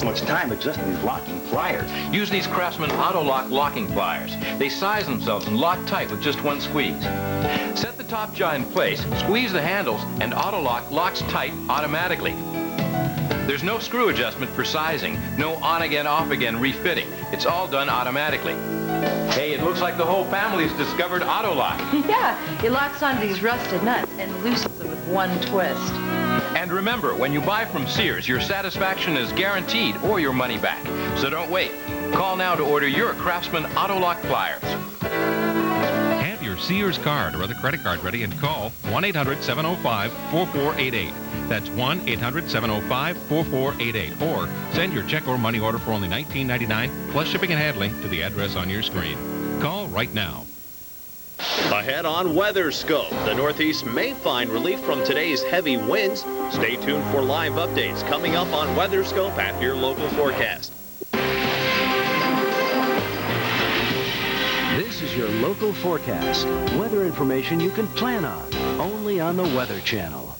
so much time adjusting these locking pliers. Use these Craftsman Auto-Lock locking pliers. They size themselves and lock tight with just one squeeze. Set the top jaw in place, squeeze the handles, and Auto-Lock locks tight automatically. There's no screw adjustment for sizing, no on-again, off-again refitting. It's all done automatically. Hey, it looks like the whole family's discovered Auto-Lock. Yeah, it locks onto these rusted nuts and loosens them with one twist. And remember, when you buy from Sears, your satisfaction is guaranteed or your money back. So don't wait. Call now to order your Craftsman Auto-Lock pliers. Have your Sears card or other credit card ready and call 1-800-705-4488. That's 1-800-705-4488. Or send your check or money order for only $19.99 plus shipping and handling to the address on your screen. Call right now. Ahead on WeatherScope, the Northeast may find relief from today's heavy winds. Stay tuned for live updates coming up on WeatherScope after your local forecast. This is your local forecast. Weather information you can plan on, only on the Weather Channel.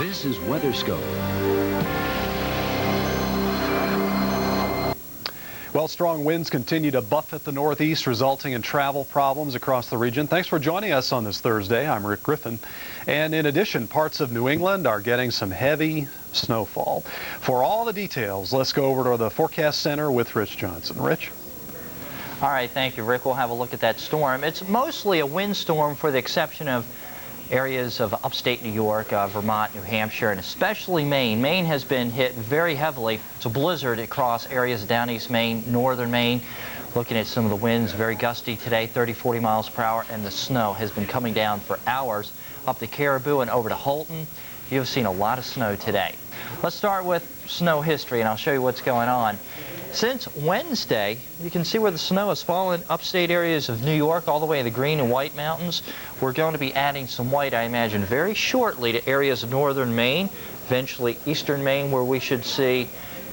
This is WeatherScope. Well, strong winds continue to buffet the Northeast, resulting in travel problems across the region. Thanks for joining us on this Thursday. I'm Rick Griffin. And in addition, parts of New England are getting some heavy snowfall. For all the details, let's go over to the Forecast Center with Rich Johnson. Rich? All right, thank you, Rick. We'll have a look at that storm. It's mostly a windstorm for the exception of areas of upstate New York, Vermont, New Hampshire, and especially Maine. Maine has been hit very heavily. It's a blizzard across areas of down east Maine, northern Maine. Looking at some of the winds, very gusty today, 30, 40 miles per hour, and the snow has been coming down for hours up to Caribou and over to Holton. You've seen a lot of snow today. Let's start with snow history, and I'll show you what's going on. Since Wednesday, you can see where the snow has fallen upstate areas of New York all the way to the Green and White Mountains. We're going to be adding some white, I imagine, very shortly to areas of northern Maine, eventually eastern Maine, where we should see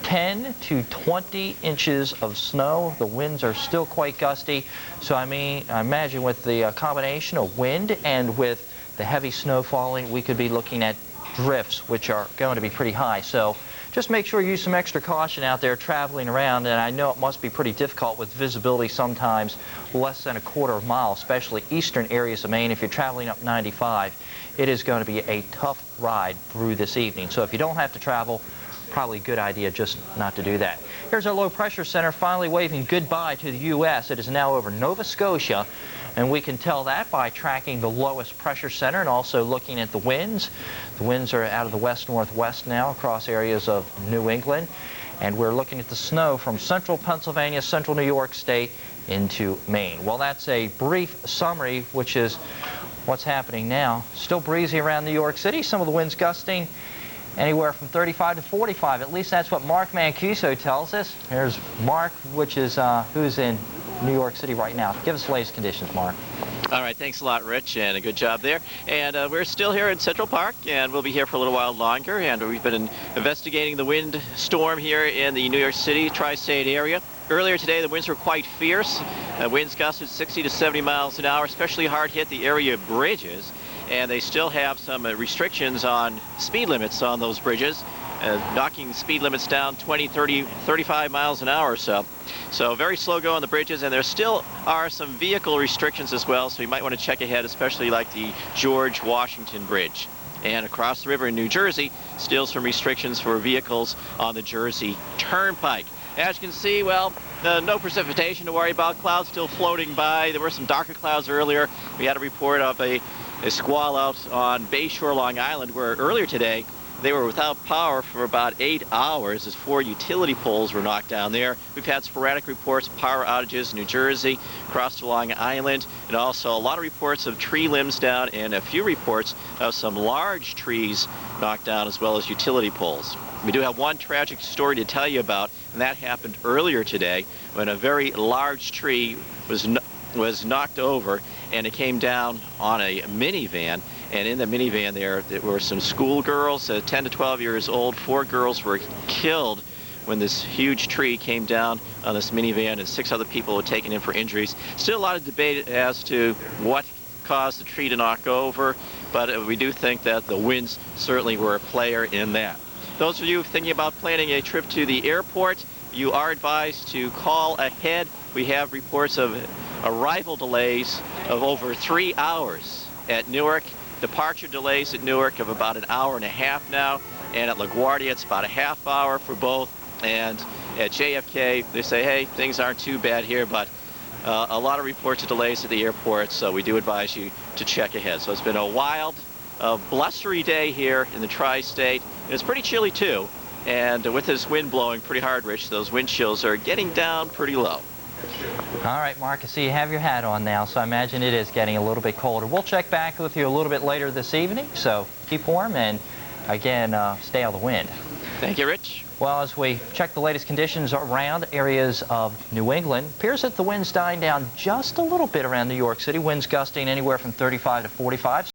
10 to 20 inches of snow. The winds are still quite gusty, so I imagine with the combination of wind and with the heavy snow falling, we could be looking at drifts, which are going to be pretty high. So just make sure you use some extra caution out there traveling around, and I know it must be pretty difficult with visibility sometimes less than a quarter mile, especially eastern areas of Maine. If you're traveling up 95, it is going to be a tough ride through this evening. So if you don't have to travel, probably a good idea just not to do that. Here's our low pressure center finally waving goodbye to the U.S. It is now over Nova Scotia. And we can tell that by tracking the lowest pressure center and also looking at the winds. The winds are out of the west-northwest now across areas of New England. And we're looking at the snow from central Pennsylvania, central New York State into Maine. Well, that's a brief summary, which is what's happening now. Still breezy around New York City. Some of the winds gusting anywhere from 35 to 45. At least that's what Mark Mancuso tells us. Here's Mark, which is who's in New York City right now. Give us the latest conditions, Mark. All right, thanks a lot, Rich, and a good job there. And we're still here in Central Park, and we'll be here for a little while longer. And we've been investigating the wind storm here in the New York City tri-state area. Earlier today, the winds were quite fierce. Winds gusted 60 to 70 miles an hour, especially hard hit the area bridges. And they still have some restrictions on speed limits on those bridges, knocking speed limits down 20, 30, 35 miles an hour or so. So very slow go on the bridges, and there still are some vehicle restrictions as well, so you might want to check ahead, especially like the George Washington Bridge. And across the river in New Jersey, still some restrictions for vehicles on the Jersey Turnpike. As you can see, well, no precipitation to worry about. Clouds still floating by. There were some darker clouds earlier. We had a report of a squall out on Bayshore, Long Island, where earlier today they were without power for about 8 hours as 4 utility poles were knocked down there. We've had sporadic reports of power outages in New Jersey, across Long Island, and also a lot of reports of tree limbs down and a few reports of some large trees knocked down as well as utility poles. We do have one tragic story to tell you about, and that happened earlier today when a very large tree was knocked over, and it came down on a minivan. And in the minivan there were some schoolgirls, 10 to 12 years old. 4 girls were killed when this huge tree came down on this minivan, and 6 other people were taken in for injuries. Still a lot of debate as to what caused the tree to knock over, but we do think that the winds certainly were a player in that. Those of you thinking about planning a trip to the airport, you are advised to call ahead. We have reports of arrival delays of over 3 hours at Newark. Departure delays at Newark of about an hour and a half now, and at LaGuardia it's about a half hour for both. And at JFK they say, hey, things aren't too bad here, but a lot of reports of delays at the airport, so we do advise you to check ahead. So it's been a wild, blustery day here in the tri-state. It's pretty chilly too, and with this wind blowing pretty hard, Rich, those wind chills are getting down pretty low. All right, Mark, I see you have your hat on now, so I imagine it is getting a little bit colder. We'll check back with you a little bit later this evening, so keep warm and, again, stay out of the wind. Thank you, Rich. Well, as we check the latest conditions around areas of New England, appears that the wind's dying down just a little bit around New York City. Winds gusting anywhere from 35 to 45.